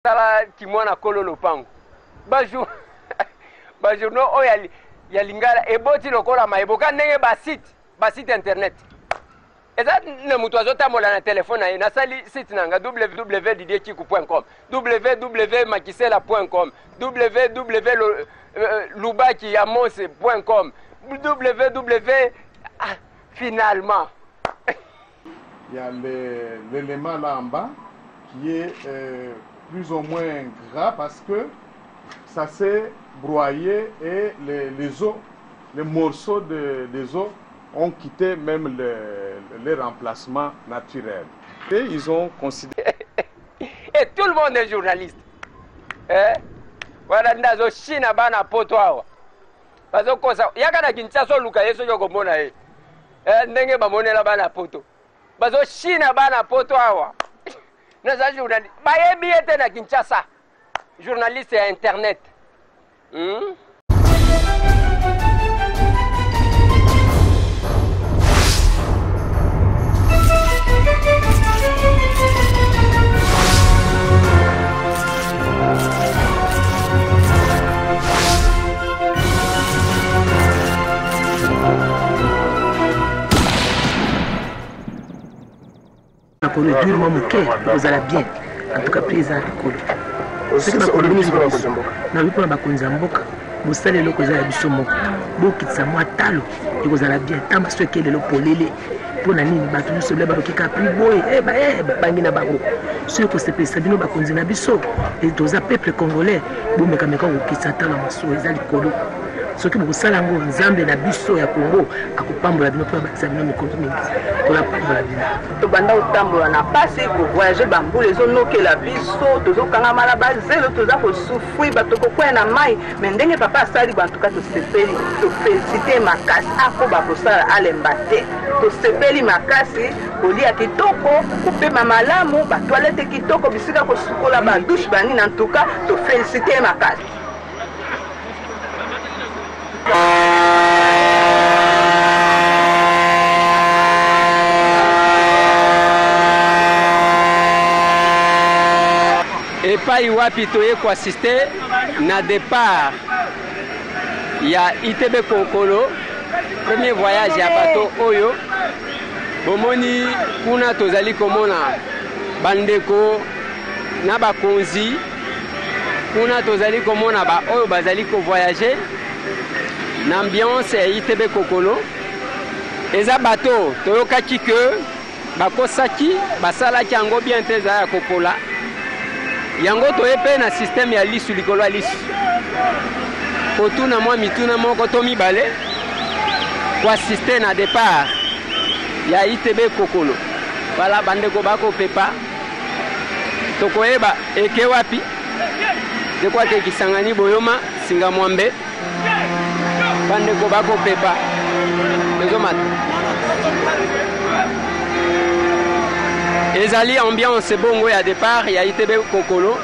Sala kimwana kolo lopango. Baju. Bajourno o ya lingala eboti lokola maeboka ndenge ba site internet. Eza ne mutu azotambola na telefone na sali site nanga www.didiechiku.com, www.makisela.com, www.lubakiamose.com, finalement. Il y a l'élément là en bas qui est plus ou moins gras parce que ça s'est broyé et les os, les morceaux des os ont quitté même les remplacements naturels. Et ils ont considéré... Et tout le monde est journaliste. Voilà, ndazo China bana poto awa. Bazo kosa, yaka na Kinshasa luka yeso yoko mona e. Ndenge ba monela bana poto. Bazo China bana poto awa. Naza journaliste. Ba yebi ete na Kinshasa. Journaliste à internet. Durement mon cœur, vous allez bien. En tout cas, plaisant. Ce que je veux dire, musale loko za biso moko bokitsa mwa talo ikozala bien tamba soki lelo polele pona nini bato biso le baroki ka pri boy bangi na bango soki ko sepesa bino bakonzi na biso et toza peuple congolais bomeka meka kokitsa talo maso ezali kolo soki bokosala ngo nzambe na biso ya Congo akopambola bino po batisa bino mikolo mingi tola pambola bino to banda utambola na pasi ko voyager bambule ezonokela biso tozokanga mala bazelo toza ko souffrir bato ko kwena mai mais ndenge papa asali bantu ka to sepeli to féliciter makasi ako bakosala alemba te to sepeli makasi kolia kitoko kopema malamu ba toilette kitoko bisika ko sukola ba douche bani en tout cas to féliciter makasi. Et pas iwapi toye ko assister na départ ya ITB Kokolo premier voyage ya bato oyo bomoni kuna tozali komona bandeko na bakonzi kuna tozali komona ba oyo bazali ko voyager na ambiance ya ITB Kokolo eza bato toyokaki ke bakosaki basalaki yango bien te za ya kopola yango toyepe na système ya lisu likolo ya lisu kotuna mwa mituna moko to mibale koasiste na départ ya ITB Kokolo bala bandeko bakopepa tokoyeba eke wapi dekwate kisangani boyoma singa mwambe bandeko bakopepa ezomata ezali ambiance bongo ya départ ya ITB Kokolo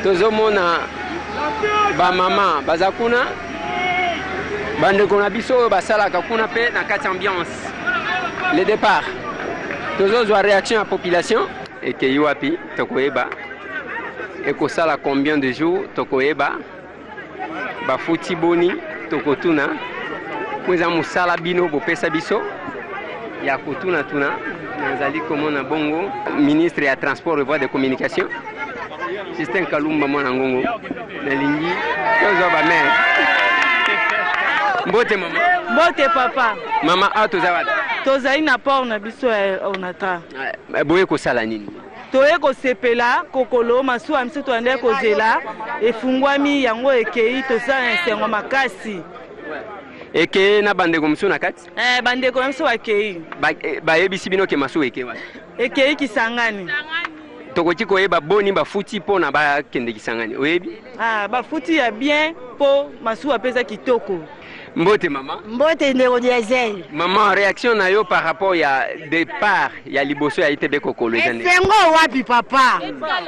tozomona ba mama bazakuna bandeko na biso basalaka kuna pe na kati ambiance le départ tozozwa réaction ya population ekei wapi tokoyeba ekosala combien de jours tokoyeba bafuti boni tokotuna kweza musala bino bopesa biso ya kotuna tuna nazali komona bongo ministre ya transport et voies de communication Justin Kalumba mwana ngongo nalingi tozo ba mère mbote mama Mbote papa mama ato zawata tozali na port na biso onata boye ko sala nini toye ko sepela Kokolo masuwa mse to ande ko zela efungwami yango ekei tosala nsengo makasi eke na bandeko msu na kati bandeko msu wakei ba yebisi bino ke masu eke wa ekei Kisangani tokoki koyeba boni bafuti po na bakende Kisangani oyebi bafuti ya bien po masu apesa kitoko. Mbote mama mbote ndeko diesel maman réaction na yo par rapport ya départ ya liboso ya ITB Kokolo ezane sengo wapi papa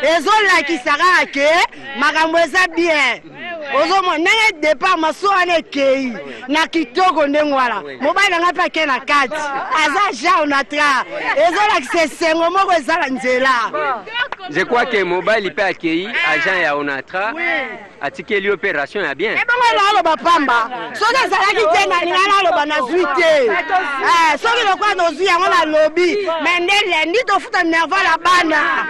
ezola kisaka ke makambo eza bien ozomo ndenge départ masuane kei na kitoko ndengwala mobali nga pa ke na kati aza ja onatra ezola kisengo moko ezala nzela Je crois que mobile peut accueillir agent ya Onatra atike li opération ya bien. Ebongo na lo bapamba. Soki zalaki tena ni ngana lo bana zuite. Soki lo kwa no zuya ngona lobby. Mendele ndi to futa nerva la bana.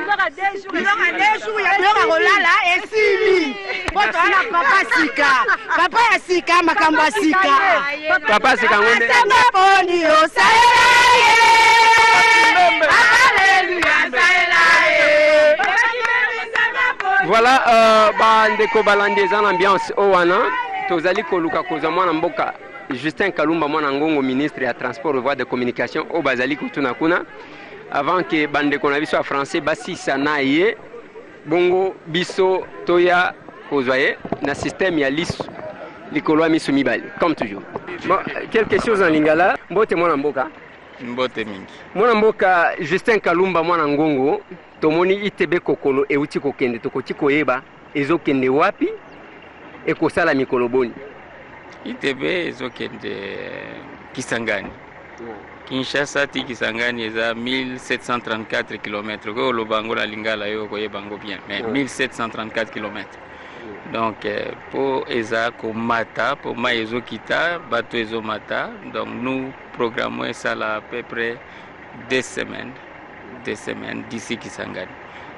Biloko deju ya biloko kolala esili. Poto ana papa sika. Papa ya sika makambo sika. Papa sika ngonde. Boni osaye. Voilà, bandeko balandi eza na ambiance owana tozali koluka koza mwana mboka Justin Kalumba mwana ngongo ministre ya transport et voies de communication o bazali kutuna kuna avant que bandeko na biso ya français basisa na ye bongo biso toya kozwaye na système ya lisu likolo ya miso mibale comme toujours. Bon, quelque chose en lingala mbote mwana mboka mbote mingi mwana mboka Justin Kalumba mwana ngongo tomoni ITB kokolo euti kokende tokoti koyeba ezokende wapi ekosala mikolo boni. ITB ezokende Kisangani. Kinshasa ti Kisangani eza 1734 km ko lobango na lingala yo koyebango bien mais 1734 km. Donc pour eza komata pour ma ezokita bato ezomata donc nous programmons ça là à peu près 2 semaines d'ici Kisangani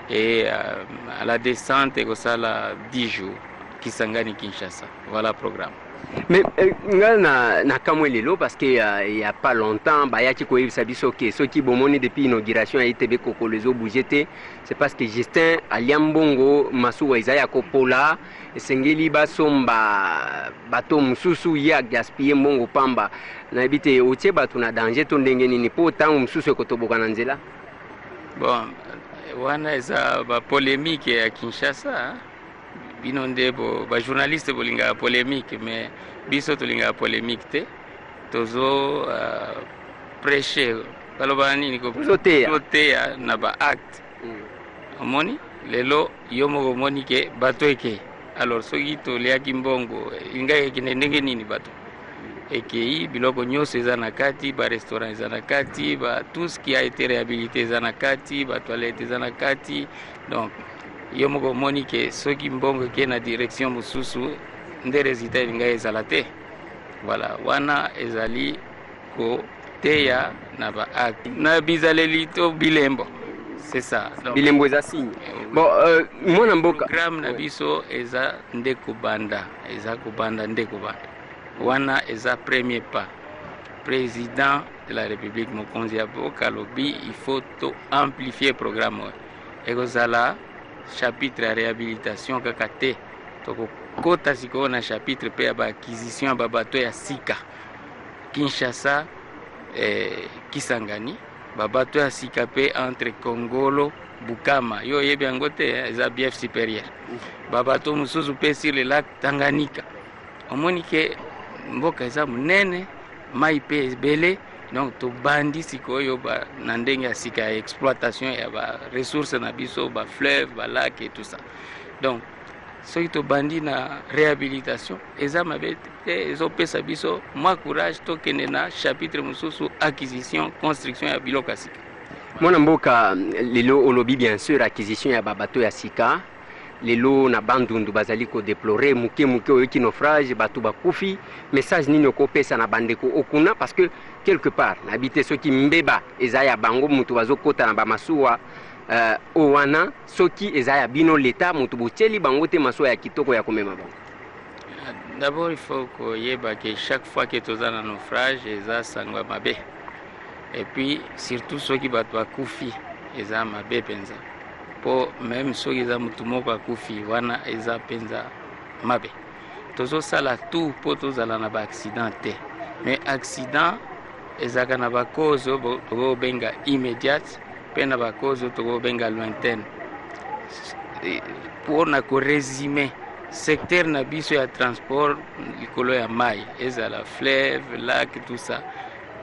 et à la descente et ça là 10 jours Kisangani Kinshasa. Voilà le programme. Mais na kamwelelo parce que il y a pas longtemps bayaki koyebisa biso ke soki bomoni depuis inauguration ya ITB kokolo ezo bougete c'est parce que Justin Aliambongo masuwa izaya kopola esengeli basomba bato mususu ya gaspiller mbongo pamba na bite otie bato na danger to ndenge nini po tango mususu ekotoboka na nzela. Bon wana eza ba polémique ya Kinshasa bino ndebo ba journaliste bolinga polémique mais biso tolinga polémique te tozo prêcher baloba nini ko sotea na ba acte omoni lelo yomo omoni ke bato eke alors soki to liaki mbongo inga ekine ndenge nini bato ekei biloko nyonso eza na kati ba restaurant eza na kati ba tout ce qui a été réhabilité eza na kati ba toilette eza na kati donc yo moko moni ke soki mbongo ke na direction mususu nde résultat linga ezala te. Voilà wana ezali ko teya na ba acte na bizaleli to bilembo c'est ça donc bilembo eza signe bon mwana mboka programme na biso eza nde kubanda nde kubanda wana eza premier pas président de la République mokonzi ya boka lobi il faut to amplifier programme ekozala chapitre ya réhabilitation kaka te tokokota sikoyo na chapitre pe ya baacquisition ya babato ya sika Kinshasa Kisangani babato ya sika pe entre Kongolo Bukama yo yebi yango te eza bief supérieur babato mususu pe sur le lac Tanganyika omoni ke mboka eza munene mai pe ebele donc tobandi sikoyo ba na ndenge ya sika ya exploitation ya ba ressources na biso ba fleuve ba lac et tout ça donc soki tobandi na réhabilitation eza mabe te ezopesa biso mwa courage tokende na chapitre mususu acquisition construction ya biloko ya sika. Mwana mboka lelo olobi bien sûr acquisition ya babato ya sika lelo na bandundu bazali ko déplorer muke oyoki naufrage bato bakufi message nini okopesa na bandeko okuna parce que quelque part na bité soki mbeba ezaya bango mutu bazokota na bamasuwa owana soki ezaya bino l'état mutu botieli bango te masuwa ya kitoko ya komema bango. D'abord il faut que yeba que chaque fois que toza na naufrage eza sangwa mabe et puis surtout soki bato bakufi eza mabe penza po même soki eza mutu moko akufi wana eza penza mabe tozosala tout po tozala na baaccident te mais accident ezaka na bacause tokobenga immédiate mpe na bacause tokobenga lointaine mpona koresume secteur na biso ya transport likolo ya mai ezala fleuve lac tout ça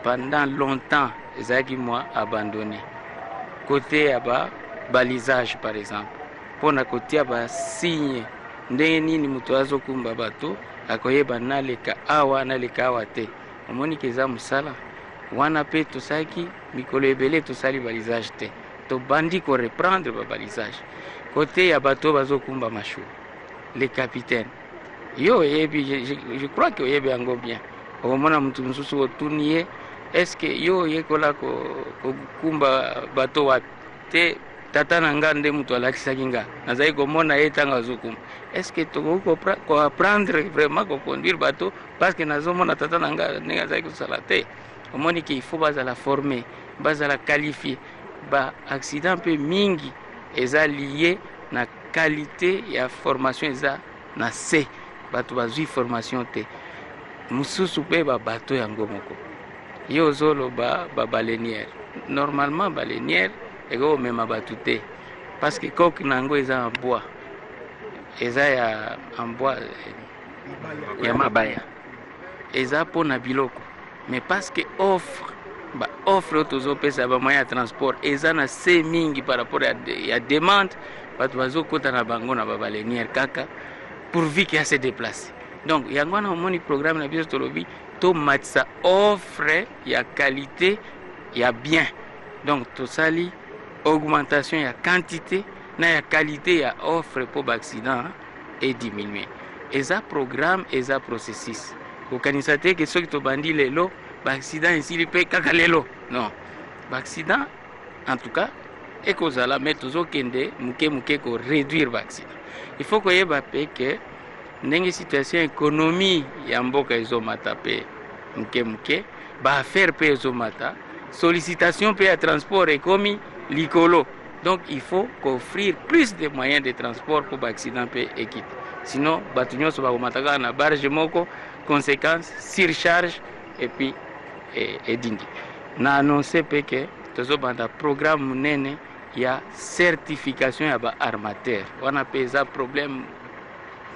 pendant longtemps ezalaki mwa abandonné côté ya balisage par exemple mpona kotia basigne ndenge nini moto azokumba bato akoyeba naleka awa te omoni ke eza mosala wana mpe tosalaki mikolo ebele tosali balisage te tobandi ko reprendre ba balisage côté ya bato bazokumba mashu les capitaines yo je crois que yebi yango bien omona mtu mususu otunie est-ce que yo yekola ko kumba bato wa te tata nanga nde mutu alakisaki nga nazali komona ye ntango azokumba est-ce que tokoki koapprendre vraiment koconduire bato parce que nazomona tata nanga ndenge azali kosala te omoni ke il faut bazala former bazala qualifié ba accident mpe mingi eza lié na qualité ya formation eza na se bato bazwi formation te mususu mpe babato yango moko ye ozoloba babalenière normalement balenière ekomema bato te parce que coque nango eza en bois eza ya en bois ya mabaya eza mpona biloko mais parce que offre offre tozopesa bamoyen ya transport eza na se mingi par rapport ya demande bato bazokota na bango na babalenière kaka pourvu qu'il y a se déplacer donc yango wana omoni programme na biso tolobi tomatisa offre ya qualité ya bien donc tosali augmentation ya quantité na ya qualité ya offre pour l'accident et diminuer eza programme eza processus kokanisa te ke soki tobandi lelo accident esili mpe kaka lelo non accident en tout cas ekozala mais tozokende muke ko réduire accident il faut koyeba mpe ke ndenge situation économie ya mboka ezomata mpe muke baaffaire mpe ezomata sollicitation mpe ya transport ekomi likolo donc il faut qu'offrir plus de moyens de transport pour l'accident mpe ekite sinon bato nyonso bakomata kaka na barge moko conséquence surcharge et puis edingi na annonce mpe ke tozobanda programme monene ya certification ya baarmateur wana mpe eza problème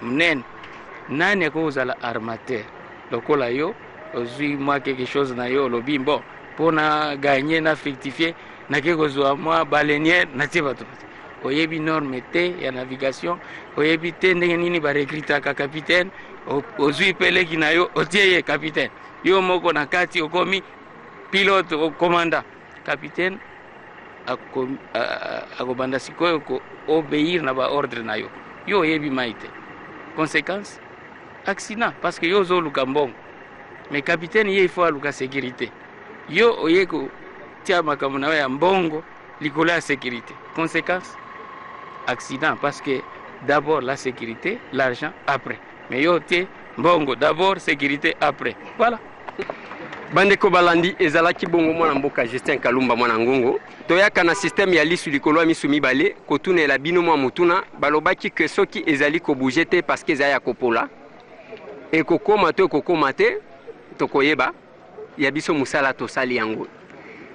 monene nani akozala armateur lokola yo ozwi mwa quelque chose na yo olobi bon mpona gagner na fructifier nake kozwa mwa balenière natie bato oyebi norme te ya navigation oyebi te ndenge nini barekritaka capitaine ozwi peleki na yo otie ye capitaine yo moko na kati okomi pilote commandant capitaine akobanda sikoyo ko obéir na baordre na yo yo oyebi mai te conséquence accident parce que yo ozoluka mbongo mais capitaine ye il faut aluka sécurité yo oye kotia makambo na yo ya mbongo likolo ya sécurité conséquence accident parce que d'abord la sécurité l'argent après mais yo te mbongo d'abord sécurité après voilà bandeko balandi ezalaki bongo mwana mboka Justin Kalumba mwana ngongo toyaka na système ya lisu likolo ya misu mibale kotunela bino mwa mutuna balobaki ke soki ezali kobouge te parce que ezali ya kopola ekokoma to ekokoma te tokoyeba ya biso musala tosali yango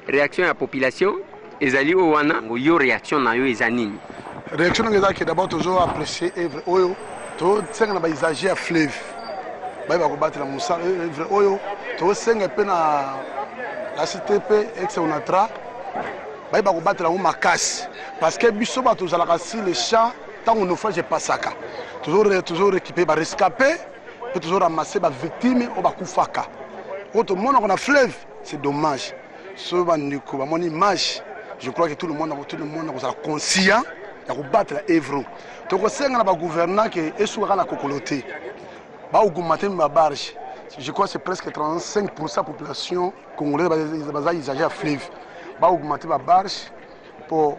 réaction ya population ezali o wana yo réaction na yo eza nini réaction na ezaki d'abord toujours apprécier œuvre oyo to tsenga na paysager ya fleuve ba ko batela musala œuvre oyo to senga pe na la cité pe ex onatra ba ko batela mu makasi parce que biso ba tozala kasi les champs tant on naufrage pasaka toujours équipé ba rescapé et toujours ramasser ba victime o ba kufaka autre monde on a fleuve c'est dommage ce bandiko ba mon image je crois que tout le monde est conscient de battre l'Evro. Donc on sait que le gouvernement qui est sur la cocoloté, bah au matin ma barge, je crois que c'est presque 35% de la population congolaise qui est à fleuve. Bah au matin ma barge pour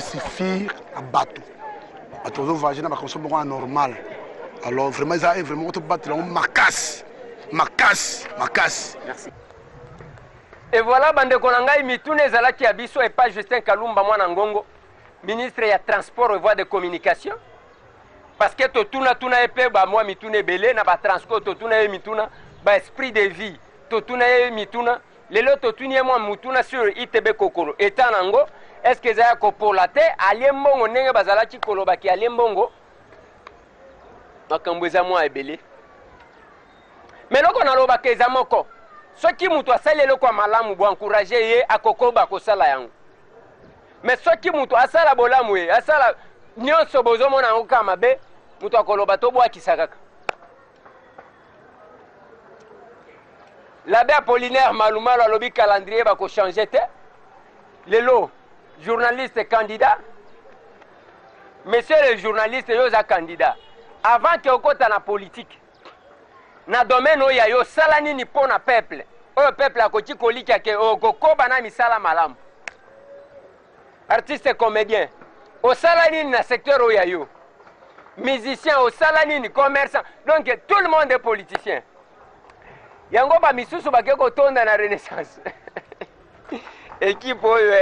suffire à bateau. À tous les vagins va consommer normal. Alors vraiment ça est vraiment de battre la macasse. Merci. Et voilà bande konanga mitune ezalaki abiso et pas Justin Kalumba mwana ngongo ministre ya transport et voies de communication parce que totuna epe ba moi mitune belé na ba transport totuna mituna ba esprit de vie totuna mituna lelo totuni moi mutuna sur ITB kokoro etant nango est-ce que za ko polate aliembongo ndenge bazalaki koloba ki aliembongo makambo za moi ebele mais loko na loba ke za moko soki mutu asali eloko malamu bo encourager ye akokoba kosala yango mais soki mutu asala bolamu ye asala nyonso bozomona yango kaka mabe mutu akoloba tobwakisa kaka l'abbé Apollinaire Malumalu alobi calendrier bakochange te lelo journaliste candidat. Monsieur le journaliste, yo za candidat. Avant que okota na politique, na domaine oya yo sala nini po na peuple. Oyo peuple akoti kolika ke okokoba na misala malamu. Artiste comédien, au sala nini na secteur oya yo. Musicien, au sala nini commerçant. Donc tout le monde est politicien. Yango ba misusu bakeko tonda na renaissance. Équipe oyo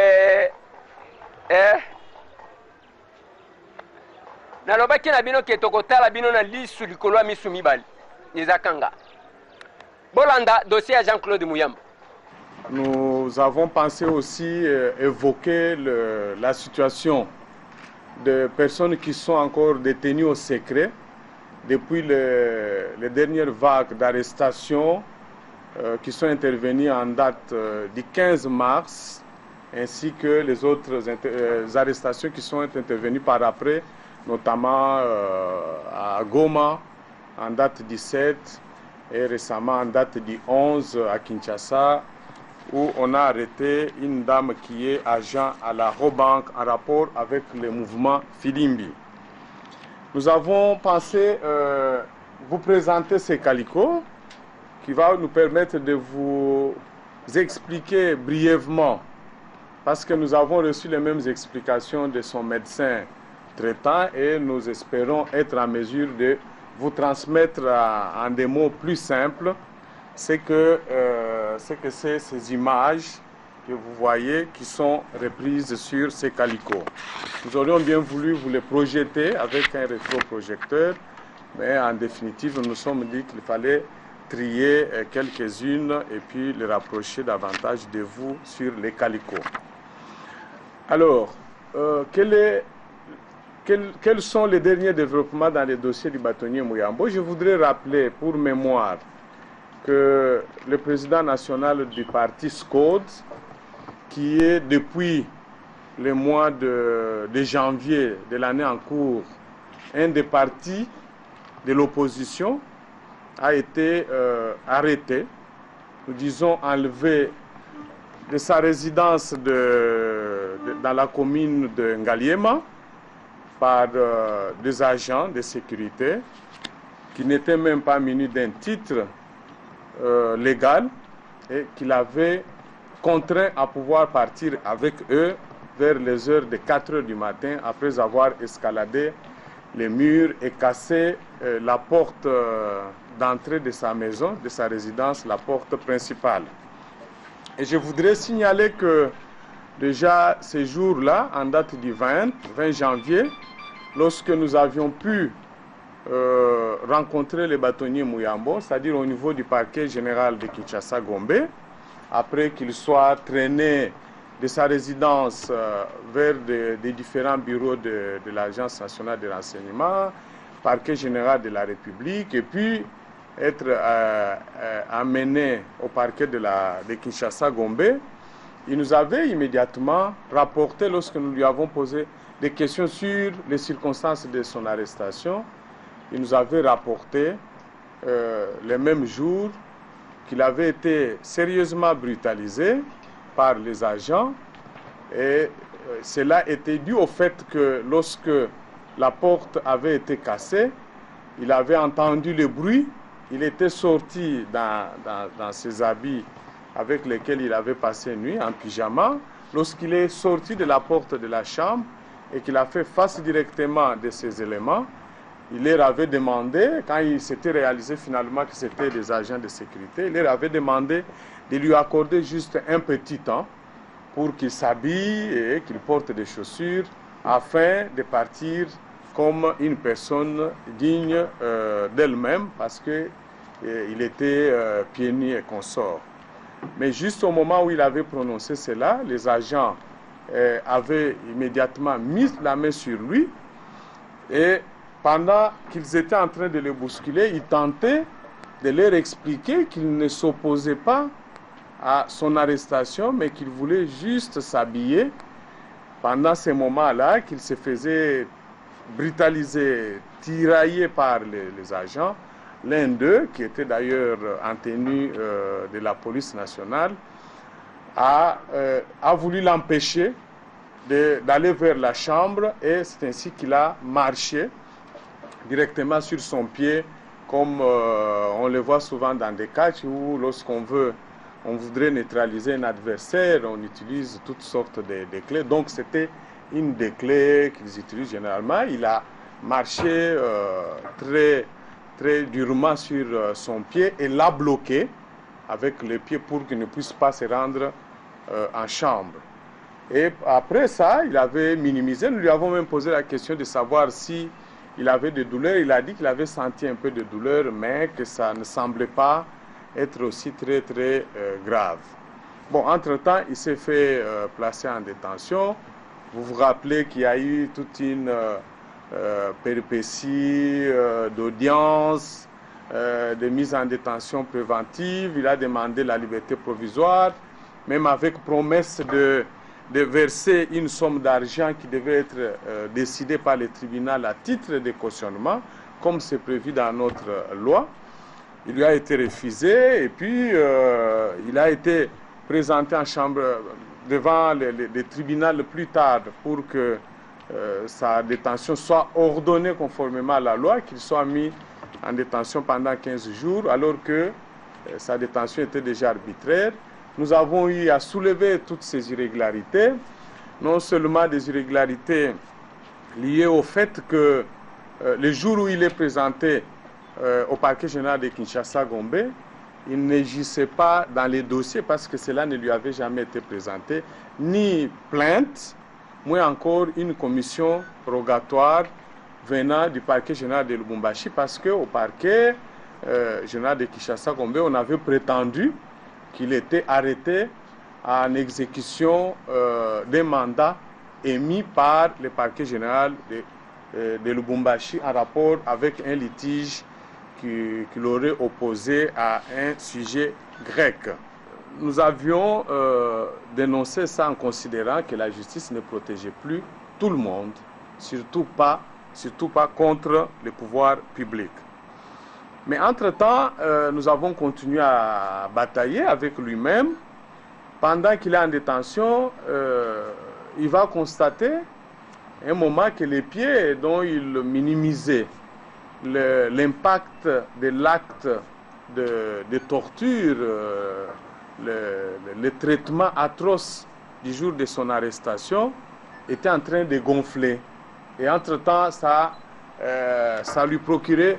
nalobaki na bino ke tokotala bino na lisu likolo ya misu mibali ezakanga bolanda dossier à Jean-Claude Mouyamba. Nous avons pensé aussi évoquer la situation de personnes qui sont encore détenues au secret depuis les dernières vagues d'arrestations qui sont intervenues en date du 15 mars, ainsi que les autres arrestations qui sont intervenues par après, notamment à Goma en date du 7 et récemment en date du 11 à Kinshasa, où on a arrêté une dame qui est agent à la Robank en rapport avec le mouvement Filimbi. Nous avons pensé vous présenter ce calico qui va nous permettre de vous expliquer brièvement, parce que nous avons reçu les mêmes explications de son médecin traitant et nous espérons être en mesure de vous transmettre en des mots plus simples ce que c'est ces images que vous voyez qui sont reprises sur ces calicots. Nous aurions bien voulu vous les projeter avec un rétroprojecteur, mais en définitive, nous nous sommes dit qu'il fallait trier quelques-unes et puis les rapprocher davantage de vous sur les calicots. Alors, quels sont les derniers développements dans les dossiers du bâtonnier Mouyambo? Je voudrais rappeler pour mémoire que le président national du parti SCODE, qui est depuis le mois de janvier de l'année en cours un des partis de l'opposition, a été arrêté, nous disons enlevé de sa résidence dans la commune de Ngaliema par des agents de sécurité qui n'étaient même pas munis d'un titre légal et qu'il avait contraint à pouvoir partir avec eux vers les heures de 4 heures du matin après avoir escaladé les murs et cassé la porte d'entrée de sa maison, de sa résidence, la porte principale. Et je voudrais signaler que déjà ces jours-là, en date du 20 janvier, lorsque nous avions pu rencontrer les bâtonniers Mouyambo, c'est-à-dire au niveau du parquet général de Kinshasa-Gombe, après qu'il soit traîné de sa résidence vers des différents bureaux de l'Agence nationale de renseignement, parquet général de la République, et puis être amené au parquet de Kinshasa-Gombe, il nous avait immédiatement rapporté, lorsque nous lui avons posé des questions sur les circonstances de son arrestation, il nous avait rapporté le même jour qu'il avait été sérieusement brutalisé par les agents, et cela était dû au fait que lorsque la porte avait été cassée, il avait entendu le bruit, il était sorti dans ses habits avec lesquels il avait passé une nuit en pyjama. Lorsqu'il est sorti de la porte de la chambre et qu'il a fait face directement de ces éléments, il leur avait demandé, quand il s'était réalisé finalement que c'était des agents de sécurité, il leur avait demandé de lui accorder juste un petit temps pour qu'il s'habille et qu'il porte des chaussures afin de partir comme une personne digne d'elle-même, parce qu'il était pieds nus et consort. Mais juste au moment où il avait prononcé cela, les agents avaient immédiatement mis la main sur lui, et pendant qu'ils étaient en train de le bousculer, ils tentaient de leur expliquer qu'il ne s'opposait pas à son arrestation, mais qu'il voulait juste s'habiller. Pendant ces moments-là, qu'il se faisait brutaliser, tirailler par les agents. L'un d'eux, qui était d'ailleurs en tenue de la police nationale, a voulu l'empêcher d'aller vers la chambre et c'est ainsi qu'il a marché directement sur son pied, comme on le voit souvent dans des catchs où lorsqu'on voudrait neutraliser un adversaire, on utilise toutes sortes de clés. Donc c'était une des clés qu'ils utilisent généralement. Il a marché très, très durement sur son pied et l'a bloqué avec les pieds pour qu'il ne puisse pas se rendre en chambre. Et après ça, il avait minimisé. Nous lui avons même posé la question de savoir si il avait des douleurs. Il a dit qu'il avait senti un peu de douleur, mais que ça ne semblait pas être aussi très, très grave. Bon, entre-temps, il s'est fait placer en détention. Vous vous rappelez qu'il y a eu toute une péripétie d'audience, de mise en détention préventive. Il a demandé la liberté provisoire, même avec promesse de verser une somme d'argent qui devait être décidée par le tribunal à titre de cautionnement, comme c'est prévu dans notre loi. Il lui a été refusé et puis il a été présenté en chambre devant le tribunal plus tard pour que sa détention soit ordonnée conformément à la loi, qu'il soit mis en détention pendant 15 jours, alors que sa détention était déjà arbitraire. Nous avons eu à soulever toutes ces irrégularités, non seulement des irrégularités liées au fait que le jour où il est présenté au parquet général de Kinshasa-Gombe, il n'agissait pas dans les dossiers parce que cela ne lui avait jamais été présenté, ni plainte, moins encore une commission rogatoire venant du parquet général de Lubumbashi, parce qu'au parquet général de Kinshasa-Gombe, on avait prétendu qu'il était arrêté en exécution des mandats émis par le parquet général de Lubumbashi en rapport avec un litige qu'il aurait opposé à un sujet grec. Nous avions dénoncé ça en considérant que la justice ne protégeait plus tout le monde, surtout pas contre les pouvoirs publics. Mais entre-temps, nous avons continué à batailler avec lui-même. Pendant qu'il est en détention, il va constater un moment que les pieds dont il minimisait l'impact de l'acte de torture, le traitement atroce du jour de son arrestation était en train de gonfler. Et entre-temps, ça lui procurait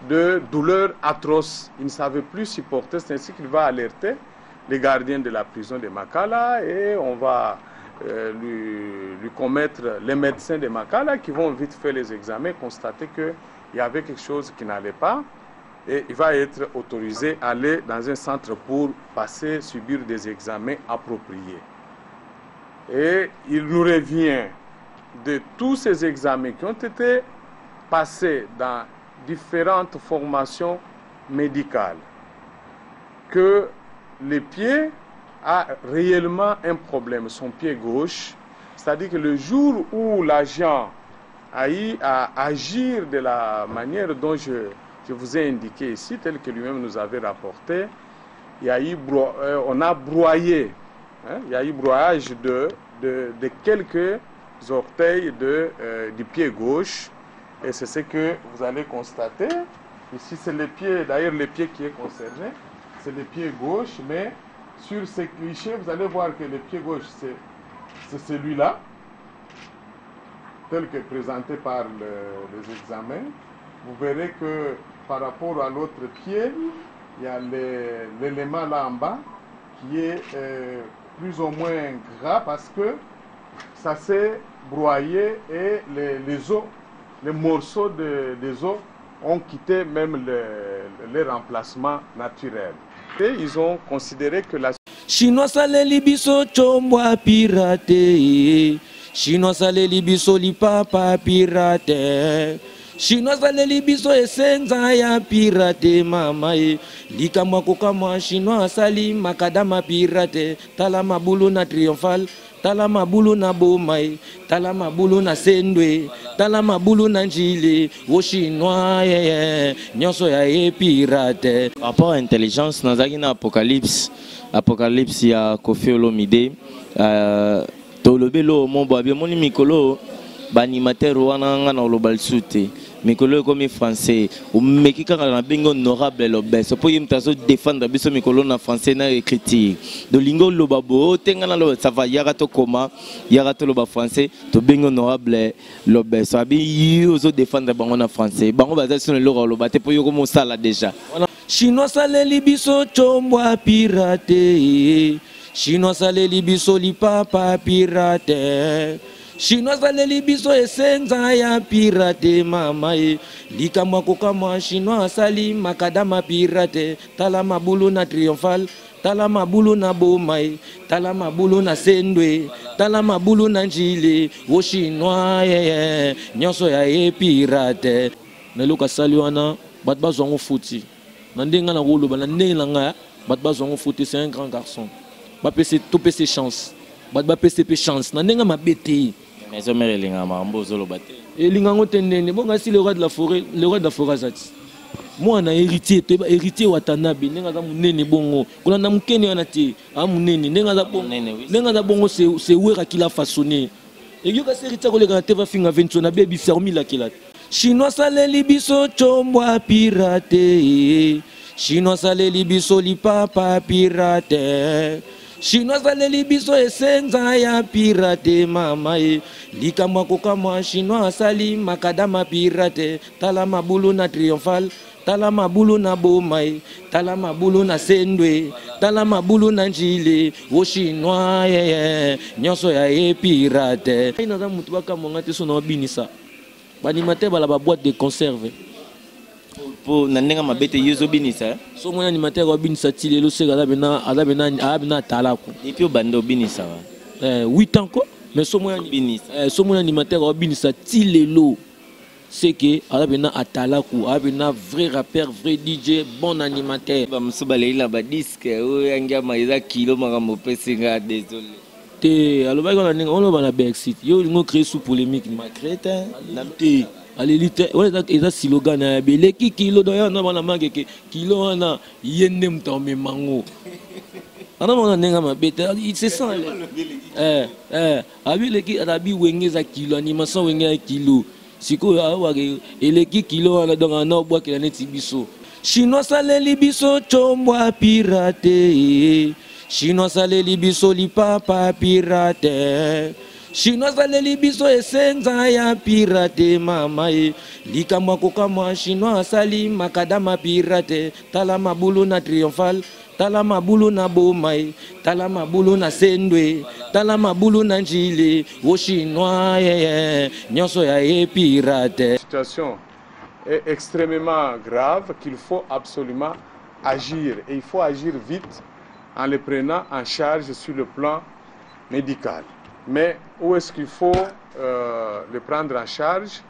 de douleurs atroces. Il ne savait plus supporter. C'est ainsi qu'il va alerter les gardiens de la prison de Makala et on va lui commettre les médecins de Makala qui vont vite faire les examens, constater qu'il y avait quelque chose qui n'allait pas et il va être autorisé à aller dans un centre pour subir des examens appropriés. Et il nous revient de tous ces examens qui ont été passés dans différentes formations médicales que le pied a réellement un problème, son pied gauche. C'est-à-dire que le jour où l'agent a eu à agir de la manière dont je vous ai indiqué ici, tel que lui-même nous avait rapporté, on a broyé, il y a eu broyage de quelques orteils du pied gauche. Et c'est ce que vous allez constater. Ici, c'est le pied, d'ailleurs le pied qui est concerné, c'est le pied gauche, mais sur ces clichés, vous allez voir que le pied gauche, c'est celui-là, tel que présenté par les examens. Vous verrez que par rapport à l'autre pied, il y a l'élément là en bas qui est plus ou moins gras parce que ça s'est broyé et les os, les morceaux des os ont quitté même leur emplacement naturel. Et ils ont considéré que la Chinois saleli biso chombwa pirate, Chinois saleli biso li papa pirate, Chinois saleli biso esenza ya pirate mama e, likamwa kokamwa Chinois sali makadama pirate, tala mabulu na triomphal, tala mabulu na bomai, tala mabulu na sendwe, tala mabulu na njile, wo Chinois nyonso ya e pirate. Rapport à intelligence, nazaki na Apocalypse ya Koffi Olomide, tolobelo mon babia moni mikolo ba animateur wana nga na global soute mikolo comme français o meki kaka na bengo honorable l'obès po yim taso défendre biso mikolo na français na écriture de lingo loba bo tenga na lo ça va yaka to koma yaka to loba français to bengo honorable l'obès abi yozo défendre bango na français bango baza sur le loba te po yoko mo sala déjà chinois saleli biso chombwa pirate chinois saleli biso li papa pirate chinois saleli biso esenza ya pirate mama e likamwa kokamwa chinois sali makadama pirate tala mabulu na triomphal tala mabulu na bomai tala mabulu na sendwe tala mabulu na njile o chinois nyonso ya e pirate naluka sali wana bat bazongo futi na ndenga na koloba na ndenga nga bat bazongo futi c'est un grand garçon ba pese to pese chance ba pese pe chance na ndenga mabete mais ça mère linga mambo zolo baté et linga ngotendene bonga si le roi de la forêt zati moi na héritier to héritier watanabe ndenga za munene bongo kuna na mukeni wana te a munene ndenga za bongo c'est wera qui l'a façonné et yo ka héritier ko le kana te va finga 20 na baby fermi la kila chinois saleli biso chombwa pirate chinois saleli biso li papa pirate chinois saleli biso esenza ya pirate mama e likamwa kokamwa chinois sali makadama pirate tala mabulu na triomphal tala mabulu na bomai tala mabulu na sendwe tala mabulu na njile o chinois nyonso ya e pirate ina za mutu bakamonga te so na binisa banimateur bala ba boîte de conserve pour nandenga mabete yezo binisa so mwana animateur wa binisa tilelo seka abena talaku depuis bando binisa 8 ans quoi mais so mwana binisa so mwana animateur wa binisa tilelo c'est que abena atalaku abena vrai rappeur vrai DJ bon animateur ba msubalela ba disque o yanga maiza kilo makambo pesinga désolé te aloba ko na ninga on loba na Brexit yo ngo créer sous polémique ma crétin na te alelite wala eza slogan na beleki kilo do yana bana mangeke kilo wana yende mtombe mango ana mona ninga mabete c'est ça abeleki arabi wengeza kilo animation wengeza kilo siko awa eleki kilo wana donc ana obwa kila neti biso chinois saleli biso chombwa pirate chinois saleli biso li papa pirate chinois saleli biso esenza ya pirate mama e likamwa kokamwa chinois sali makadama pirate tala mabulu na triomphal tala mabulu na bomai tala mabulu na sendwe tala mabulu na njile o chinois nyonso ya e pirate. Situation est extrêmement grave qu'il faut absolument agir et il faut agir vite en les prenant en charge sur le plan médical. Mais où est-ce qu'il faut les prendre en charge?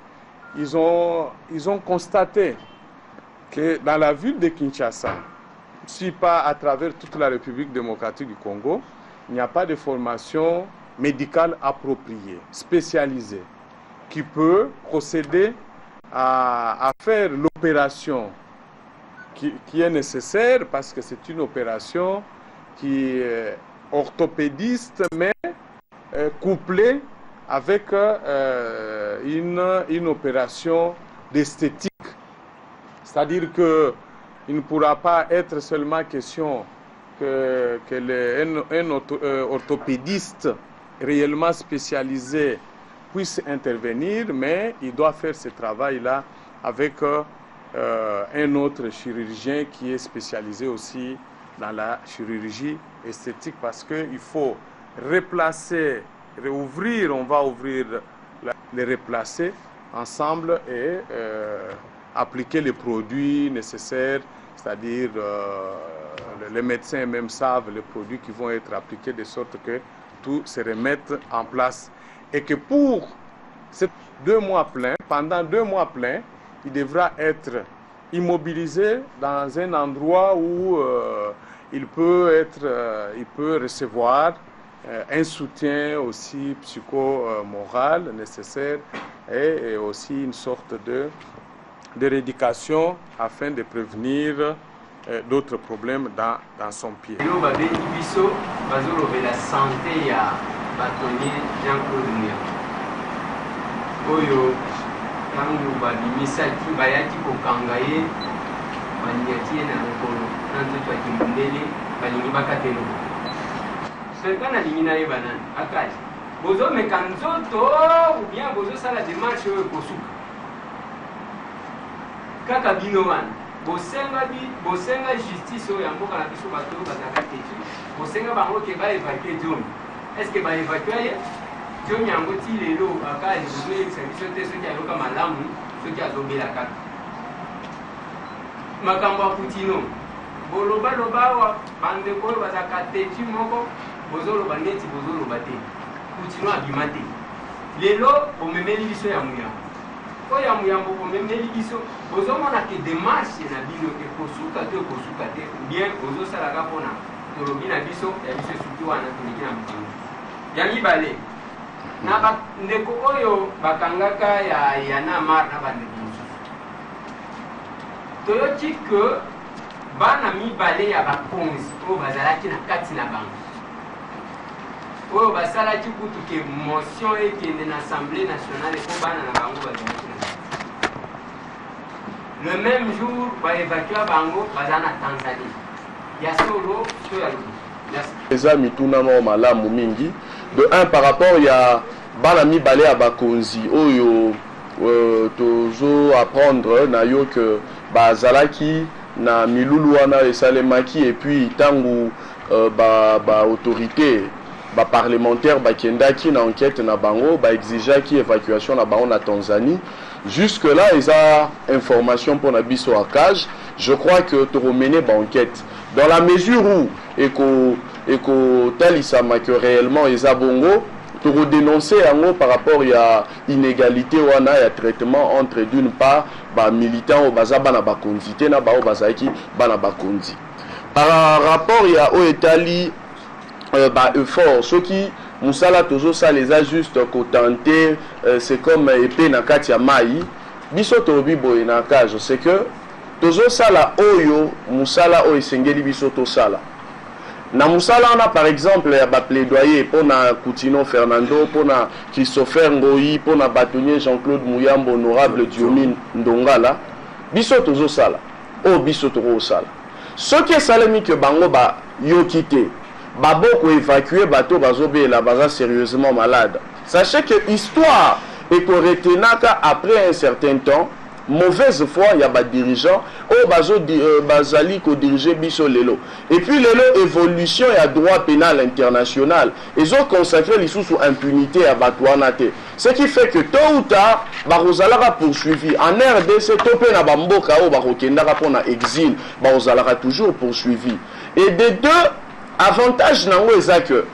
Ils ont constaté que dans la ville de Kinshasa, si pas à travers toute la République démocratique du Congo, il n'y a pas de formation médicale appropriée, spécialisée, qui peut procéder à faire l'opération qui est nécessaire parce que c'est une opération qui est orthopédiste mais couplée avec une opération d'esthétique. C'est-à-dire qu'il ne pourra pas être seulement question qu'un orthopédiste réellement spécialisé puisse intervenir, mais il doit faire ce travail-là avec un autre chirurgien qui est spécialisé aussi dans la chirurgie esthétique parce qu'il faut replacer, réouvrir, on va ouvrir, les replacer ensemble et appliquer les produits nécessaires, c'est-à-dire les médecins même savent les produits qui vont être appliqués de sorte que tout se remette en place. Et que pour ces 2 mois pleins, pendant 2 mois pleins, il devra être immobilisé dans un endroit où il peut recevoir un soutien aussi psychomoral nécessaire et aussi une sorte de rééducation afin de prévenir d'autres problèmes dans son pied. La santé bâtonnier Jean-Claude Mouya oyo ntango babimisaki bayaki kokanga ye balingaki ye na lokolo na nzoto ya kimundele balingi bakatelo serika nalingi nayeba nani akali bozomeka nzoto ou bien bozosala démarche oyo kosuka kaka bino wana bosenga justice oyo ya mboka na biso bato oyo bazalaka tetu bosenga bango ke baévacue diomi est ce que baévacue ye diomi yango ti lelo akali bozoyebisa biso te soki ayoka malamu soki azobela kaka makambo ya kutino bolobaloba awa bandeko oyo bazalaka tetu moko bozoloba neti bozoloba te kutino abima te lelo bomemeli biso ya muyambo oyo ya muyambo bomemeli biso bozomona ke démarche na bino ekosuka te ekosuka te bien bozosalaka mpona tolobi na biso ya biso esuki wana toleki na mokango ya mibale na bandeko oyo bakangaka ya namar na bandeko mosusu toyoki ke bana mibale ya bakonzi oyo bazalaki na kati na bango oyo basalaki kutu ke motion ekende na assemblée nationale po bana na bango bazalaki na le même jour baévacua bango baza na Tanzanie ya solo to ya lobi eza mituna moko malamu mingi de un par rapport ya bana mibale ya bakonzi oyo tozo apprendre na yo que bazalaki na milulu wana esalemaki et puis tangu ba autorité ba parlementaire bakendaki na enquête na bango ba exigeaki évacuation na bango na Tanzanie. Jusque là ils a information pour na biso à cage. Je crois que tu remené ba enquête dans la mesure où eko talisama que réellement ils a bongo pour dénoncer yango par rapport ya inégalité wana ya traitement entre d'une part ba militants au bazaba na bakonzi te na ba o bazaki bana bakonzi par rapport ya o etali bah effort ceux qui musala tozo ça les a juste contenté c'est comme épée na kati ya mai biso to biboye na cage c'est que tozo sala oyo musala o esengeli biso to sala na musala on a par exemple ya ba plaidoyer pour na Koutino Fernando pour na Christopher Ngoyi pour na bâtonnier Jean-Claude Mouyambo honorable Diomine Ndongala biso tozo sala o biso to sala ce qui est salami que bango ba yo quitté baboko évacuer bateau bazobela baza sérieusement malade. Sachez que histoire et qu'on retenaka après un certain temps mauvaise foi il y a ba dirigeant au bazali ko diriger biso lelo et puis lelo évolution et à droit pénal international ils ont consacré les sous impunité à batouanate ce qui fait que tôt ou tard barozalara poursuivi en RDC topé na bamboka o barokendaka pona exil barozalara toujours poursuivi et des deux avantage nango eza que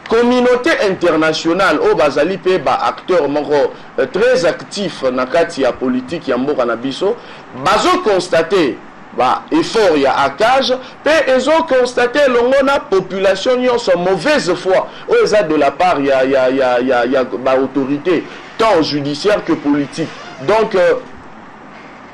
communauté internationale au bazali pe ba acteur moko très actif na kati ya politique ya mboka na biso bazo constater ba effort ya akage pe ezo constater longo na population nyonso mauvaise foi o eza de la part ya ba autorité tant judiciaire que politique donc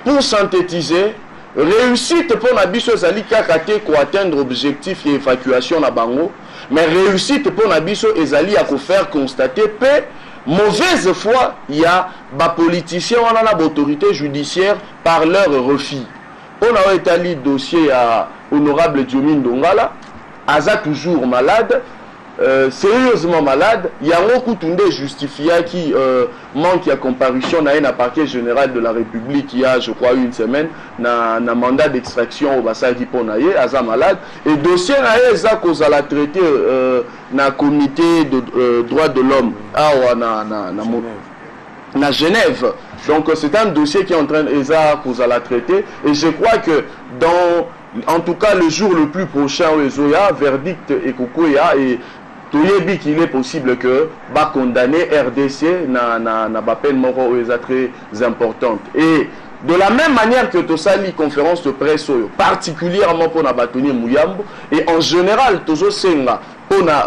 pour synthétiser réussite pour na biso ezali kaka te ko atteindre objectif et évacuation na bango mais réussite pour na biso ezali à ko faire constater pe mauvaise foi il y a ba politicien wana na autorité judiciaire par leur refus on a établi dossier à honorable Diomine Ndongala aza toujours malade sérieusement malade yango kutunde justifia qui manque ya comparution na na parquet général de la République il y a je crois une semaine na mandat d'extraction au basaki ponaye aza malade et dossier na eza kozala traité na comité de droits de l'homme na Genève donc c'est un dossier qui est en train eza kozala traité et je crois que dans en tout cas le jour le plus prochain ozoya verdict et kokoya et toyebi qu'il est possible que ba condamner RDC na ba peine moko est très importante et de la même manière que tosali conférence de presse particulièrement pour na bâtonnier Mouyambo et en général tozo senga pour na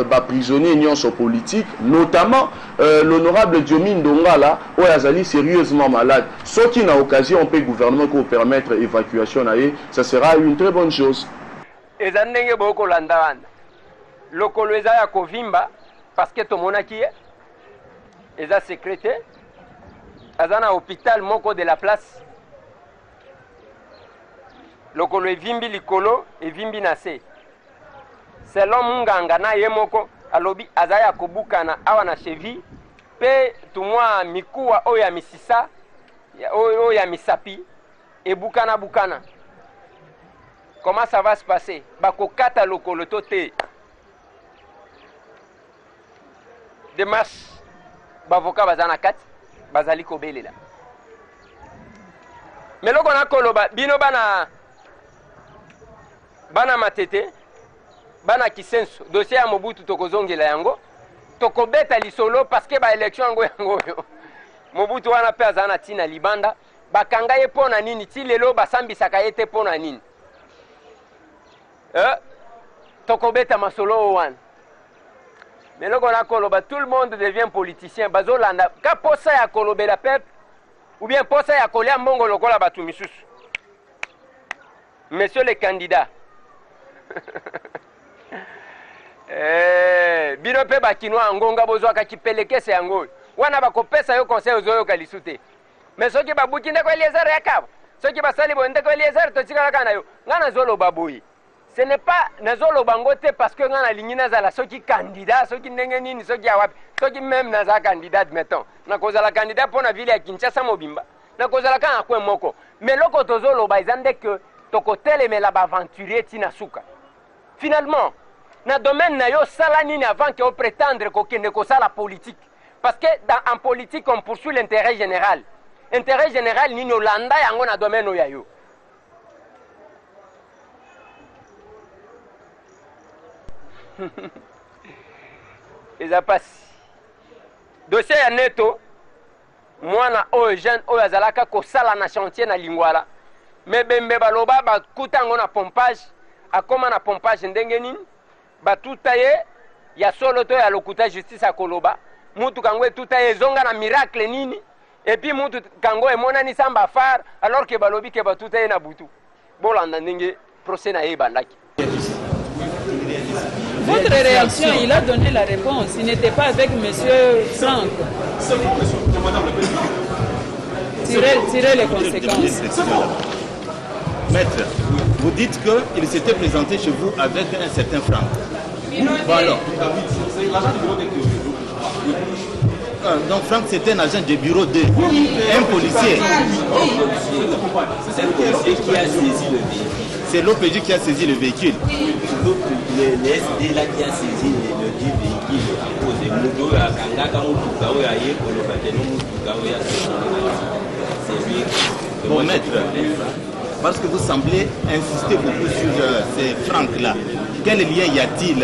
ba prisonnier nyonso politique notamment l'honorable Diomine Ndongala o azali sérieusement malade ce qui n'a occasion on peut gouvernement ko permettre évacuation na ça sera une très bonne chose ezandenge boko landana lokolo eza ya kovimba parce que tomonaki ye eza secrétaire aza na hôpital moko de la place lokolo evimbi likolo evimbi na se selon munganga na ye moko alobi aza ya kobukana awa na cheville pe tumwa mikuwa oyo ya misisa oyo ya misapi ebukana bukana. Comment ça va se passer? Bakokata lokolo to te démarche bavoka bazana kati bazali kobelela mais loko na koloba bino bana matete bana kisenso dossier ya Mobutu tokozongela yango tokobeta lisolo parce que ba élection yango yo Mobutu wana pe azana tina libanda bakanga ye pona nini ti lelo basambisaka ye te pona nini tokobeta masolo wana. Mais là, tout le monde devient politicien. Bazolanda, ka posa ya kolobe la peuple, ou bien posa ya kolia mbongo lokola batu misusu. Messieurs les candidats. Bino pe bakinwa ngonga bozwa ka kipelekese yango. Wana bakopesa yo conseil ozoyo kalisute. Mais soki babuki ndeko Eliezer yakabo. Soki basali bo ndeko Eliezer to tikala kana yo. Ngana zolo baboyi. Ce n'est pas nazolo bangote parce que ngana lingina za la soki candidat soki ndenge nini soki awapi soki même naza candidat mettons na koza la candidat pour na ville ya Kinshasa mobimba na koza la kana kwe moko mais loko tozolo ba izande que tokotele mais la aventurier tina suka finalement na domaine na yo sala nini avant que on prétendre ko kende ko sala politique parce que en politique on poursuit l'intérêt général nini olanda yango na domaine oya yo. Eza pasi dossier ya neto mwana oyo jeune oyo azalaka kosala na chantier na Lingwala me bembe baloba bakuta yango na pompage akoma na pompage ndenge nini batuta ye ya solo to ya lokuta justice akoloba mutu kango etuta ye ezonga na miracle nini epi mutu kango emonani samba far alors que balobi ke batuta ye na butu bolanda ndenge procès na ye bandaki. Votre réaction, il a donné la réponse. Il n'était pas avec M. Franck. Tirez les conséquences. Maître, vous dites qu'il s'était présenté chez vous avec un certain Franck. Bon alors. Donc Franck, c'était un agent de bureau 2, un policier. C'est un policier qui a saisi le véhicule. C'est l'OPJ qui a saisi le véhicule. Le SD là qui a saisi le véhicule à cause de Mudo à Kangaka Mutuka ou à Yekolo Bateno Mutuka ou à c'est lui. Bon maître, parce que vous semblez insister beaucoup sur ces Franck-là, quel lien y a-t-il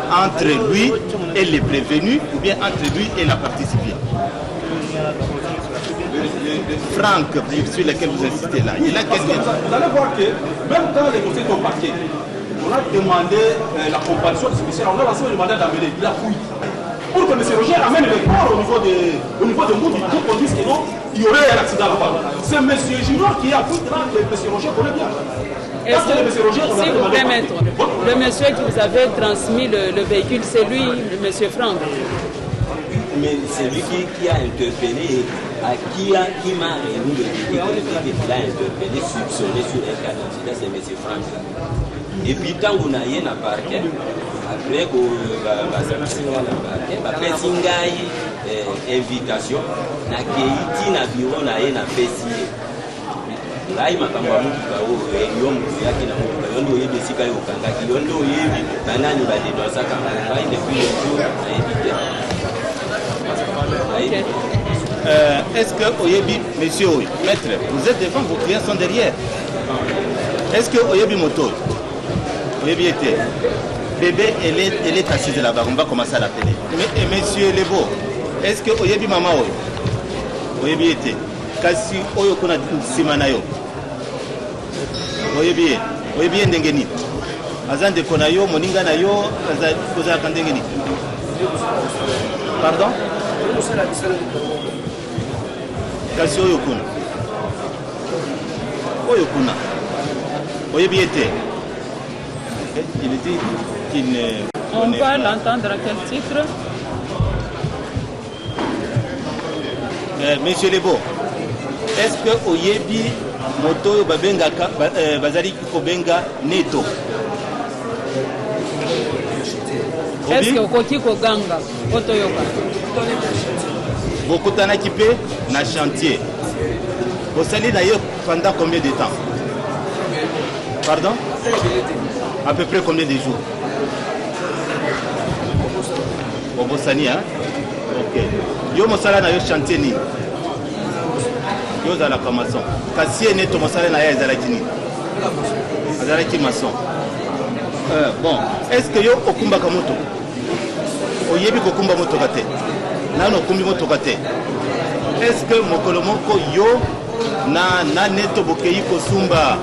entre lui et les prévenus ou bien entre lui et la participée? Franck, sur lequel vous insistez là, il a quel lien? Vous allez voir que même quand les conseils sont parqués, on a demandé la comparaison spéciale, on a lancé le mandat d'amener, il a fouillé. Pour que M. Roger amène le corps au niveau de Moudi, pour qu'on dise que non, il y aurait un accident là-bas. C'est M. Junior qui est à foutre là, que M. Roger connaît bien. Est-ce que, si vous permettez, le monsieur qui vous avait transmis le véhicule, c'est lui, le monsieur Franck? Mais c'est lui qui a interpellé, qui m'a remis le véhicule qu'il a interpellé, soupçonné sur un cas d'accident, c'est M. Franck. Et puis quand on a eu un parquet, après qu'on va s'appuyer à la parquet, après une invitation, on a été dans le bureau, on a eu un fessier. Là, il m'a dit que est-ce que Oyebi, monsieur maître, vous êtes devant, vos clients sont derrière. Est-ce que Oyebi Moto, Oyebi était, bébé, elle est assise là-bas, on va commencer à l'appeler. Et monsieur Lebo, est-ce que Oyebi Mama Oyebi était, kasi Oyo Kona Simanayo, Oyebi Ndengeni, Azan de Konayo, Moninga Nayo, Azan Kandengeni. Pardon? Kasi Oyo Kuna. Oyebi était. Il était qu'il ne On va l'entendre à quel titre? Monsieur Lebo, est-ce que Oyebi moto babengaka bazali kobenga neto? Est-ce que okoki koganga otoyoka? Bokutanaki pe na chantier. Bosali na yo pendant combien de temps? Pardon? À peu près combien de jours? Bosani, hein? Ok. Yo mosala na yo chantier ni? Yo zalaka maçon. Kasi neto mosala na yo ezalaki ni? Azalaki maçon. Bon, est-ce que yo okumbaka moto? Oyebi kokumba moto kate? Nano okumbi moto kate? Est-ce que mokolo moko yo na neto bokei kosumba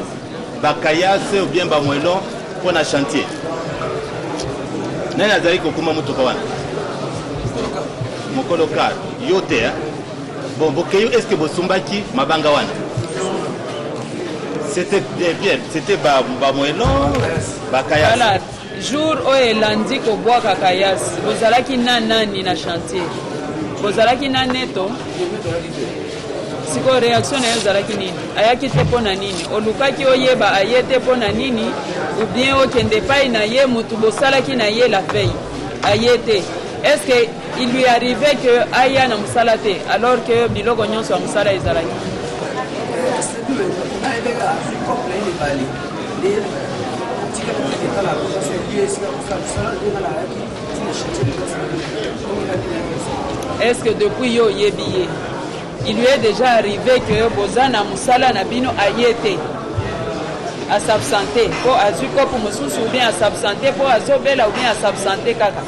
bakayase ou bien bamwelon pour na chantier? Nani azali kokumba moto kawana? Mokolo ka yo te, hein? Bon, bokei est-ce que bosumbaki mabanga wana? C'était bien, c'était bamwelon bakayase. Voilà. Jour où elandi kobwaka kayasi bozalaki na nani na chantier? Bozalaki na neto? Siko réaction na yo ezalaki nini? Ayaki te mpo na nini? Olukaki oyeba aye te mpo na nini? Ou bien okende epai na ye mutu bosalaki na ye la veille aye te? Est-ce que il lui arrivait que aya na musala te alors que biloko nyonso ya musala ezalaki? Est-ce que depuis yo yebiye, il lui est déjà arrivé que Bozana Moussala Nabino a été à s'absenter pour azuko pour Moussous ou bien à s'absenter pour azobela ou bien à s'absenter kaka?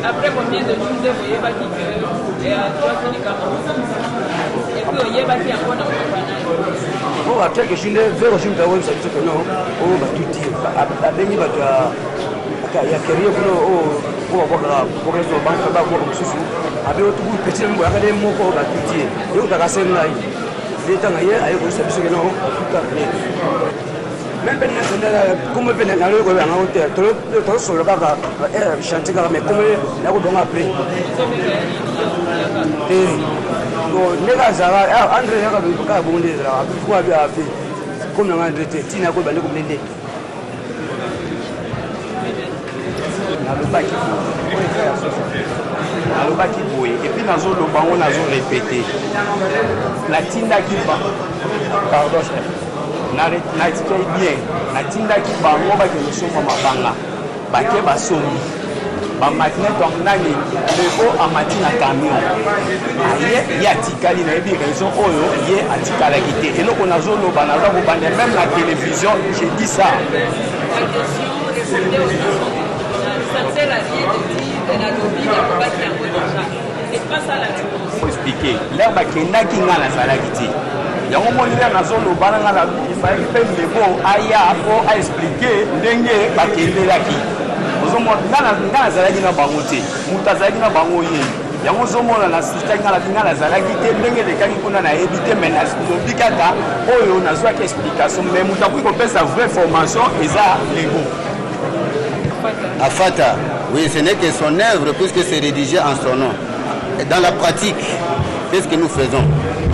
Après combien de jours vous voyez baki que et à toi qui et puis vous voyez baki encore dans le bon après que je ne veux pas dire que non on va tout dire à béni va ya keriye kuno o ko reso banka ba ko susu abe o tubu petit mbo akade moko ba tutie yo ta kasenga yi leta ngaye ayo ko sabiso ke no tuta même ben na comme ben na le ko ba na hotel to so le baba chantier ka mais comme na ko donga après no nega zara Andre ya ka do ka bonde zara ko abi abi comme na Andre te tina ko ba ne ko blende alobaki boye epuis nazoloba ngo nazorepete natindaki pardon natikei bien natindaki bango bakende somba mabanga bake basombi bamatinete nani leo amati na camion aye ye atikali nayebi raison oyo ye atikalaki te eloko nazoloba naza kobanda même na télévision j'ai dit ça. Ça ne sert à rien de dire de la lobby de pas qui en déjà. C'est pas ça la différence. Faut expliquer. Là, bakendaki nga nazalaki te. Yango moni là nazoloba nga na ifaki pe ndeko aya po a expliquer ndenge bakendelaki. Ozomona nga nazalaki na bango te. Mutu azalaki na bango ye. Yango ozomona na sista nga nazalaki te ndenge lekaki kuna na yebi te mais nazobi kaka oyo nazwaki explication mais mutu akoki kopesa vraie formation eza lego. Afata, oui, ce n'est que son œuvre puisque c'est rédigé en son nom. Et dans la pratique, qu'est-ce que nous faisons?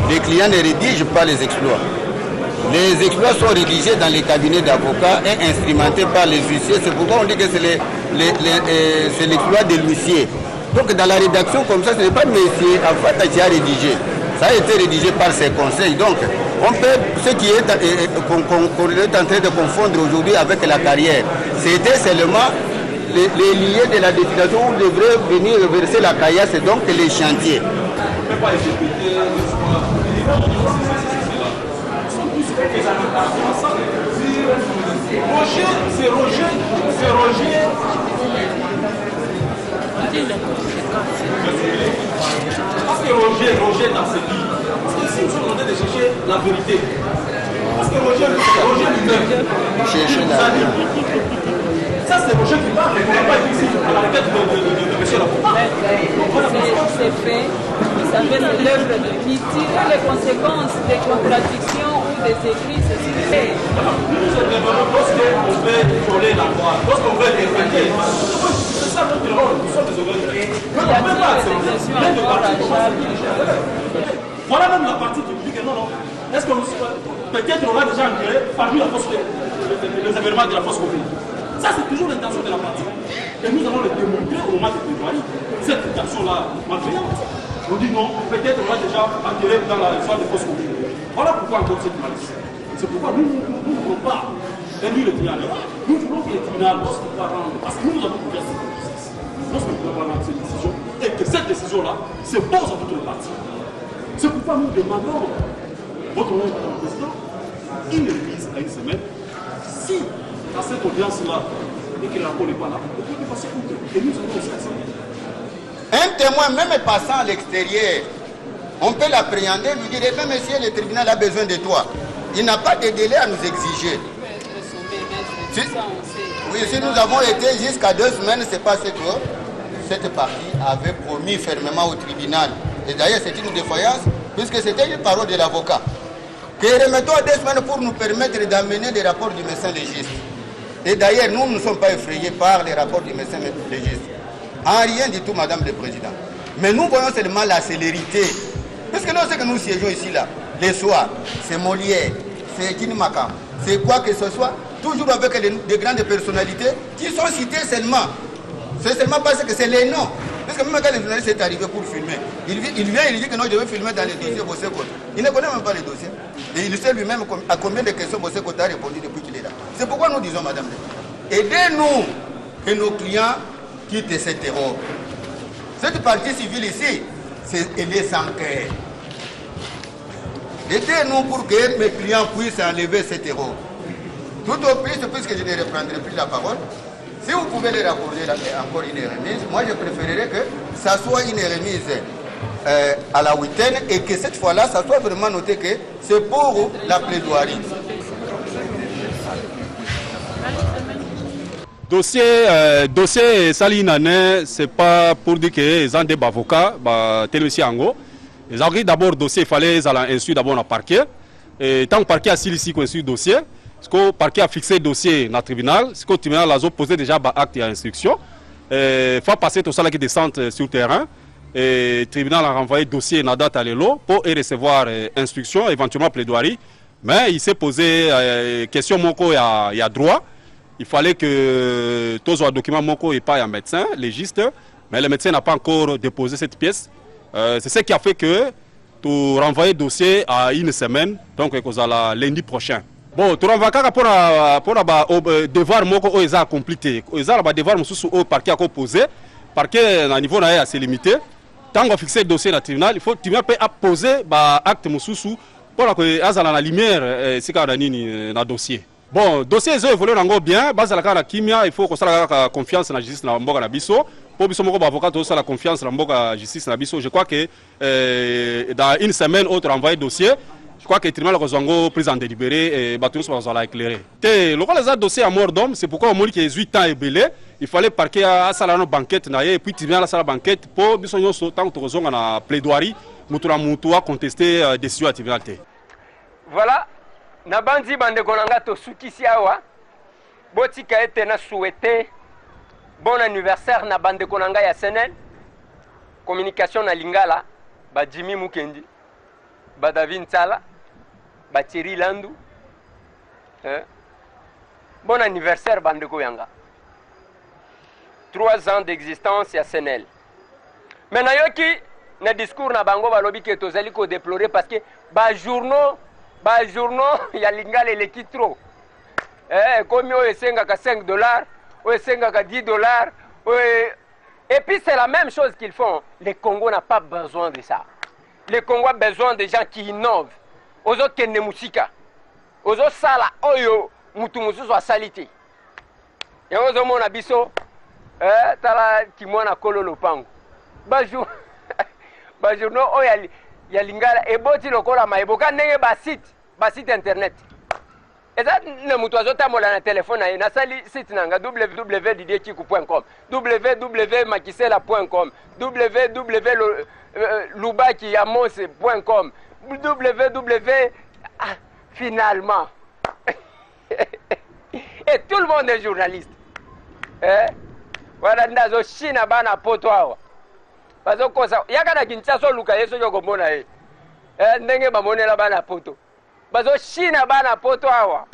Les clients ne rédigent pas les exploits. Les exploits sont rédigés dans les cabinets d'avocats et instrumentés par les huissiers. C'est pourquoi on dit que c'est l'exploit de l'huissier. Donc dans la rédaction comme ça, ce n'est pas monsieur Afata qui a rédigé. Ça a été rédigé par ses conseils. Donc, on peut, ce qui est qu'on est en train de confondre aujourd'hui avec la carrière, c'était seulement les liens de la destination où devrait venir reverser la carrière, c'est donc les chantiers. C'est Roger. Parce que Roger dans ce livre, ici nous sommes en train de chercher la vérité. Parce que Roger cherchez la vie. Ça, c'est Roger qui parle, mais on n'a pas été ici à la tête de M. Lacopa. C'est fait, vous savez, c'est l'œuvre de Miti, les conséquences des contradictions ou des écrits, c'est ce que c'est. Lorsqu'on veut voler la voie, lorsqu'on veut défendre, c'est ça notre rôle, nous sommes des organisateurs. Mais on ne peut pas accepter de partir. Voilà même la partie qui dit que non, non. Est-ce que peut-être on a déjà entré parmi les événements de la force commune. Ça, c'est toujours l'intention de la partie. Et nous allons le démontrer au moment de plaidoyer. Cette intention-là malveillante. On dit non, peut-être on a déjà entré dans l'histoire de force commune. Voilà pourquoi encore cette malice. C'est pourquoi nous ne voulons pas réduire le tribunal. Nous voulons que le tribunal, lorsqu'il va rendre, parce que nous avons couvert cette processus, lorsqu'il va rendre cette décision, et que cette décision-là s'impose à toutes les parties. C'est pourquoi nous demandons, votre nom, Madame le Président, une remise à une semaine. Si, à cette audience-là, et que le rapport n'est pas là, on peut passer outre. Et nous allons aussi accepter. Un témoin, même passant à l'extérieur, on peut l'appréhender, lui dire, même monsieur, le tribunal a besoin de toi. Il n'a pas de délai à nous exiger. Oui, si nous avons été jusqu'à 2 semaines, c'est parce que cette partie avait promis fermement au tribunal. Et d'ailleurs, c'est une défaillance, puisque c'était une parole de l'avocat. Que remettons à 2 semaines pour nous permettre d'amener les rapports du médecin légiste. Et d'ailleurs, nous ne sommes pas effrayés par les rapports du médecin légiste. En rien du tout, Madame le Président. Mais nous voyons seulement la célérité. Parce que lorsque nous siégeons ici, là, les soirs, c'est Molière, c'est Kinimaka, c'est quoi que ce soit, toujours avec des grandes personnalités qui sont citées seulement. C'est seulement parce que c'est les noms. Parce que même quand le journaliste est arrivé pour filmer, il vient, il dit que non, je vais filmer dans les dossiers Bosseko. Il ne connaît même pas les dossiers. Et il sait lui-même à combien de questions Bosseko a répondu depuis qu'il est là. C'est pourquoi nous disons, Madame, aidez-nous que nos clients quittent cette terreur. Cette partie civile ici, elle est sans cœur. Aidez-nous pour que mes clients puissent enlever cette terreur. Tout au plus, puisque je ne reprendrai plus la parole, si vous pouvez les raccorder encore une remise, moi je préférerais que ça soit une remise à la huitaine et que cette fois-là, ça soit vraiment noté que c'est pour la plaidoirie. Dossier Salinane, c'est pas pour dire que les gens des avocats, tel aussi en gros. Ils ont d'abord dossier, il fallait instruire d'abord le parquet. Et tant que le parquet a ici qu'on instruit le dossier, parce que le parquet a fixé le dossier dans le tribunal, parce que le tribunal a posé déjà acte et instruction. Il faut passer tout ça qui descend sur le terrain. Et le tribunal a renvoyé le dossier dans la date à l'élo pour recevoir instruction, éventuellement plaidoirie. Mais il s'est posé question il y a droit. Il fallait que tous les documents Moko et pas un médecin légiste, mais le médecin n'a pas encore déposé cette pièce. C'est ce qui a fait que tu renvoyer le dossier à une semaine, donc lundi prochain. Bon, tu renvoies pour le devoir Moko ils ont accompli. Ils ont le devoir au parquet à poser. Le parquet à niveau est assez limité. Tant qu'on fixe le dossier dans le tribunal, il faut que le tribunal puisse poser l'acte pour que la lumière dans le dossier. Bon, le dossier est évolué bien, il faut qu'on ait confiance dans la justice dans la biso. Pour que les avocats aient la confiance dans la justice dans la biso, je crois que dans une semaine, autre envoyé le dossier, je crois que le tribunal a pris en délibéré et tout le monde va éclairer. Le dossier à mort d'homme, c'est pourquoi on dit que 18 ans est belé. Il fallait parquer à la banquette et puis le tribunal a la banquette pour que nous ayons la plaidoirie, nous avons contesté la décision du tribunal. Voilà. Nabandi bande konanga to sukisi awa botika ete na souhaiter bon anniversaire na bande konanga ya SNL communication na lingala ba Jimmy Mukendi ba David Nsala ba Thierry Landu bon anniversaire bande koyanga 3 ans d'existence ya SNL mais na yoki na discours na bango balobi ke tozali ko déplorer parce que ba journaux il y a l'ingale les qui trop. Comme il y a $5, il y a $10. Et puis c'est la même chose qu'ils font. Le Congo n'a pas besoin de ça. Le Congo a besoin de gens qui innovent. Aux autres qui ne musika. Aux autres sala oyo mutu musu soit saliti. Et aux autres mon abisso tala kimona kololo pango. Bajou. Bajou no oya ya lingala eboti lokola maiboka ndenge ba site internet eza na mutu azotambola na telefone na ye nasali site nanga www.didiekiku.com www.makisela.com www.lubakiamose.com www. Finalement. Et tout le monde est journaliste. Voilà, ndazo China bana poto awa. Bazo kosa yaka na Kinshasa luka yeso yoko mona e. Ndenge bamonela bana poto. Bazo China bana poto awa.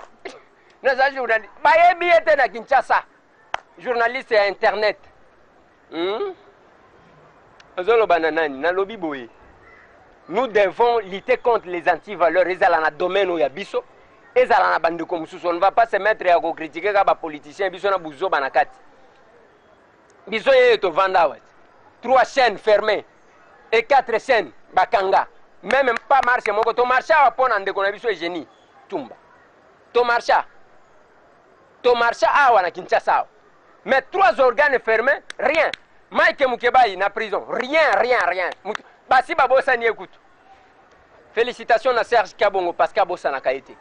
Naza journaliste. Bayebi ete na Kinshasa. Journaliste ya internet. Azolo bana nani na lobi boye. Nous devons lutter contre les antivaleurs. Ils ont un domaine où il y a biso. Ils ont un bande comme ça. On ne va pas se mettre à critiquer les politiciens. Biso na bouzo banakati. Biso est au vanda. 3 chaînes fermées et 4 chaînes bakanga. Même pas marché. Mon to marché à pon ande kona biso génie. Tumba. To marché à wana Kinshasa. Mais 3 organes fermés, rien. Mike Mukebai na prison, rien. Basi babosa ni écoute. Félicitations à Serge Kabongo parce qu'Abosa n'a pas été.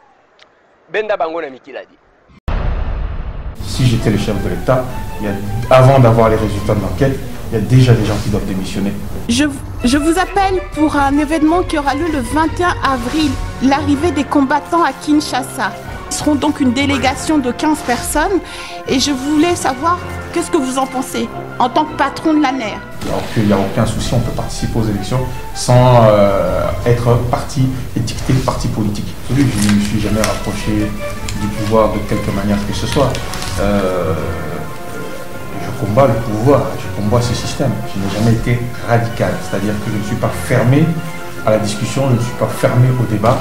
Benda Bango na Mikiladi. Si j'étais le chef de l'État, avant d'avoir les résultats de l'enquête, il y a déjà des gens qui doivent démissionner. Je vous appelle pour un événement qui aura lieu le 21 avril, l'arrivée des combattants à Kinshasa. Ils seront donc une délégation de 15 personnes et je voulais savoir qu'est-ce que vous en pensez en tant que patron de l'ANER. Alors qu'il n'y a aucun souci, on peut participer aux élections sans être étiqueté de parti politique. Je ne me suis jamais rapproché du pouvoir de quelque manière que ce soit. Je combats le pouvoir, je combats ce système. Je n'ai jamais été radical, c'est-à-dire que je ne suis pas fermé à la discussion, je ne suis pas fermé au débat.